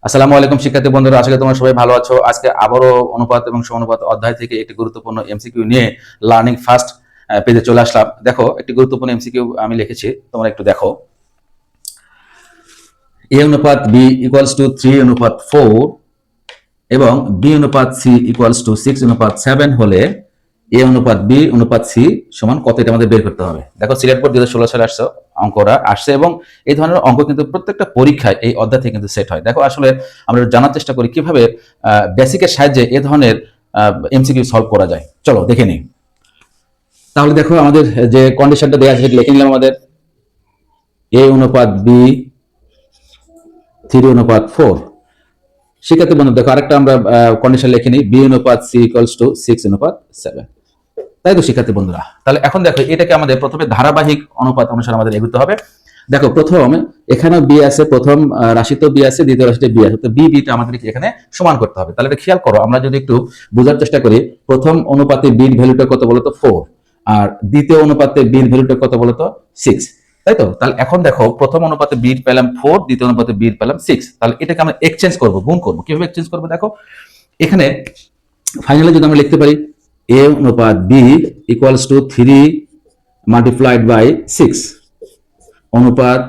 আসসালামু আলাইকুম শিক্ষার্থী বন্ধুরা, আশা করি তোমরা সবাই ভালো আছো। আজকে আবারও অনুপাত এবং সমানুপাত অধ্যায় থেকে একটি গুরুত্বপূর্ণ এমসিকিউ নিয়ে লার্নিং ফার্স্ট পেজে চলে আসলাম। দেখো, একটি গুরুত্বপূর্ণ এমসিকিউ আমি লিখেছি, তোমরা একটু দেখো। এ অনুপাত বি ইকুয়ালস টু 3:4 এবং বি অনুপাত সি ইকুয়ালস টু 6:7 হলে এ অনুপাত বি অনুপাত সি সমান কত, এটা আমাদের বের করতে হবে। দেখো, সিলেট বোর্ড 2016 সালে আসছে, অঙ্করা আসছে এবং এই ধরনের অঙ্ক কিন্তু প্রত্যেকটা পরীক্ষায় এই অধ্যায় থেকে কিন্তু সেট হয়। দেখো, আসলে আমরা জানার চেষ্টা করি কিভাবে বেসিকের সাহায্যে এ ধরনের এমসিকিউ সলভ করা যায়। চলো দেখে নিই। তাহলে দেখো, আমাদের যে কন্ডিশনটা দেওয়া আছে সেটা লিখে নিলাম। আমাদের এ অনুপাত বি 3:4। শিক্ষার্থী বন্ধু দেখো, আরেকটা আমরা কন্ডিশন লিখে নিই, বি অনুপাত সি ইকুয়ালস টু 6:7। তাই তো শিক্ষার্থী বন্ধুরা, তাহলে এখন দেখো, এটাকে আমাদের প্রথমে ধারাবাহিক অনুপাত অনুসারে আমাদের এগোতে হবে। দেখো, প্রথম এখানে বি আছে, প্রথম রাশিতে বি আছে, দ্বিতীয় রাশিতে বি আছে, তো বি বিটা আমাদের এখানে সমান করতে হবে। তাহলে এটা খেয়াল করো, আমরা যদি একটু বোঝার চেষ্টা করি, প্রথম অনুপাতে বির ভ্যালুটা কত বলতো 4, আর দ্বিতীয় অনুপাতে বির ভ্যালুটা কত বলতো 6, তাই তো। তাহলে এখন দেখো, প্রথম অনুপাতে বির পেলাম 4, দ্বিতীয় অনুপাতে বির পেলাম 6। তাহলে এটাকে আমরা এক্সচেঞ্জ করবো, গুণ করবো। কিভাবে এক্সচেঞ্জ করবো? দেখো, এখানে ফাইনালি যদি আমরা লিখতে পারি এ অনুপাত B equals to 3 multiplied by 6 অনুপাত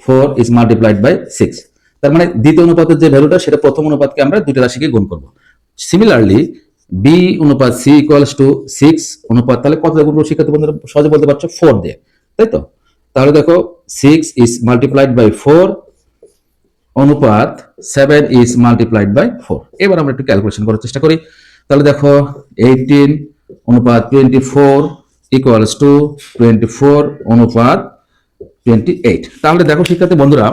4 ইজ মাল্টিপ্লাইড বাই 6। তার মানে দ্বিতীয় অনুপাতের যে ভ্যালুটা সেটা প্রথম অনুপাতকে আমরা দুটো রাশিকে গুণ করব। সিমিলারলি বি অনুপাত সি ইকুয়ালস টু 6 অনুপাত, তাহলে কত গুণ করবো শিক্ষার্থী বন্ধুরা? সহজে বলতে পারছো 4 দিয়ে, তাই তো। তাহলে দেখো, 6 ইজ মাল্টিপ্লাইড বাই 4 অনুপাত 7 ইজ মাল্টিপ্লাইড বাই 4। এবার আমরা একটু ক্যালকুলেশন করার চেষ্টা করি। তাহলে দেখো, 18 অনুপাত 24 ইকুয়ালস টু 24 অনুপাত 28। তাহলে দেখো শিক্ষার্থী বন্ধুরা,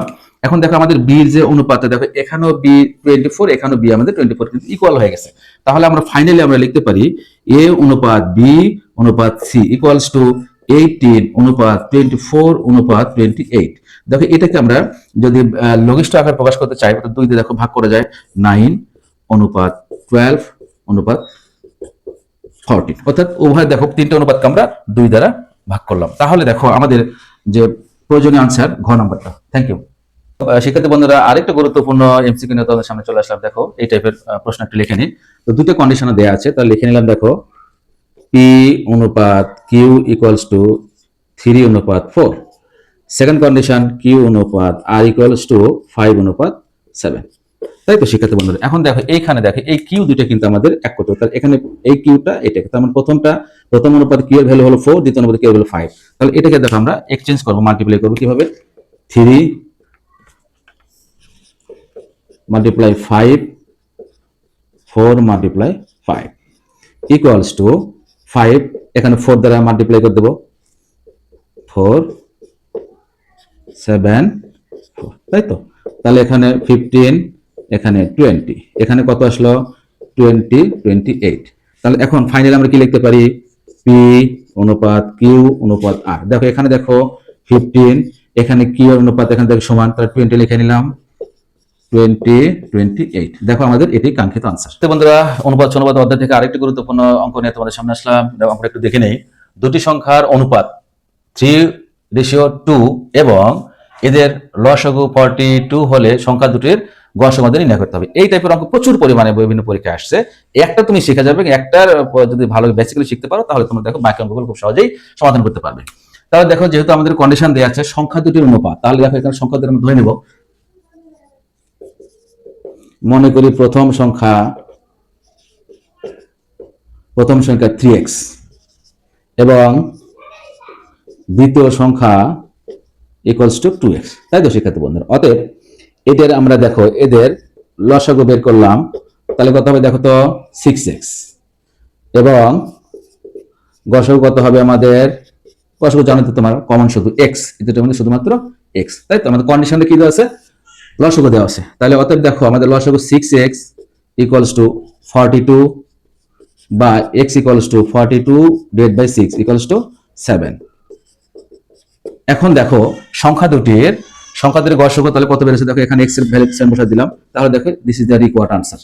এখন দেখো আমাদের বির যে অনুপাত, দেখো এখানেও বি 24, এখানেও বি আমাদের 24 কিন্তু ইকুয়াল হয়ে গেছে। তাহলে আমরা ফাইনালি আমরা লিখতে পারি এ অনুপাত বি অনুপাত সি ইকুয়ালস টু 18 অনুপাত 24 অনুপাত 28। দেখো, এটাকে আমরা যদি লঘিষ্ঠ আকার প্রকাশ করতে চাই, তো 2 দিয়ে দেখো ভাগ করা যায়, 9 অনুপাত 12 অনুপাত 14। অর্থাৎ উভয় দেখো, তিনটা অনুপাতকে আমরা 2 দ্বারা ভাগ করলাম। তাহলে দেখো আমাদের যে প্রয়োজনীয় আনসার ঘ নাম্বারটা। Thank you. শিক্ষার্থী বন্ধুরা, আরেকটা গুরুত্বপূর্ণ এমসিকিউ নিয়ে তোমাদের সামনে চলে আসলাম। দেখো, এই টাইপের প্রশ্ন একটু লিখে নিই। তো দুটো কন্ডিশনে দেওয়া আছে, তাহলে লিখে নিলাম। দেখো, পি অনুপাত Q equals to 3:4। Second condition, Q অনুপাত আর ইকুয়ালস টু 5:7। তাই তো শিক্ষার্থী বন্ধুরা, এখন দেখো এইখানে দেখো এই কিউ দুটো কিন্তু আমাদের এক করতে হবে। তাহলে এখানে এই কিউটা এটাকে, তার মানে প্রথম অনুপাতে কিউ এর ভ্যালু হলো 4, দ্বিতীয় অনুপাতে কিউ এর ভ্যালু 5। তাহলে এটাকে দেখো আমরা এক্সচেঞ্জ করবো, মাল্টিপ্লাই করবো। কিভাবে? 3 মাল্টিপ্লাই 5, 4 মাল্টিপ্লাই 5 ইকুয়ালস টু 5, এখানে 4 দ্বারা মাল্টিপ্লাই করে দেবো, 4 7 4, তাই তো। তাহলে এখানে 15, এখানে 20, এখানে কত আসলো 20 28। তাহলে এখন ফাইনালি আমরা কি লিখতে পারি? পি অনুপাত কিউ অনুপাত আর। দেখো এখানে দেখো 15, এখানে কিউ এর অনুপাত এখানে দেখো সমান, তাহলে 20 লিখে নিলাম, 20 28। দেখো আমাদের এটি কাঙ্ক্ষিত আনসার। তো বন্ধুরা, অনুপাত অনুপাত অধ্যায় থেকে আরেকটি গুরুত্বপূর্ণ অঙ্ক নিয়ে তোমাদের সামনে আসলাম। অঙ্কটা একটু দেখে নেই। দুটি সংখ্যার অনুপাত 3:2 এবং এদের লসাগু 42 হলে সংখ্যা দুটির গসাগু আমাদের নির্ণয় করতে হবে। এই টাইপের অঙ্ক প্রচুর পরিমাণে বিভিন্ন পরীক্ষায় আসছে। একটা তুমি শিখে যাবে, একটার যদি ভালো বেসিক্যালি শিখতে পারো, তাহলে তোমরা দেখো বাকি অঙ্কগুলো খুব সহজেই সমাধান করতে পারবে। তাহলে দেখো, যেহেতু আমাদের কন্ডিশন দেওয়া আছে সংখ্যা দুটির অনুপাত, তাহলে দেখো এখানে সংখ্যা দুটি আমরা ধরে নেব। মনে করি প্রথম সংখ্যা 3x এবং দ্বিতীয় সংখ্যা ইকুয়ালস টু 2x, তাই তো শিক্ষার্থী বন্ধুরা। অতএব এদের আমরা দেখো এদের লসাগু বের করলাম, তাহলে কত হবে? দেখো তো 6x এবং গসাগু কত হবে আমাদের? গসাগু জানো তো তোমার, কমন শুধু x, এদের মধ্যে শুধুমাত্র x, তাই তো। আমাদের কন্ডিশনে কি দেওয়া আছে? লসাগু দেওয়া আছে। তাহলে অতএব দেখো আমাদের লসাগু 6x ইকুয়ালস টু 42 বা x equals to 42 divide by 6 equals to 7। এখন দেখো সংখ্যা দুটির গসাগু তাহলে কত বেরোছে? দেখো এখানে x এর ভ্যালু বসা দিলাম, তাহলে দেখো this is the required answer.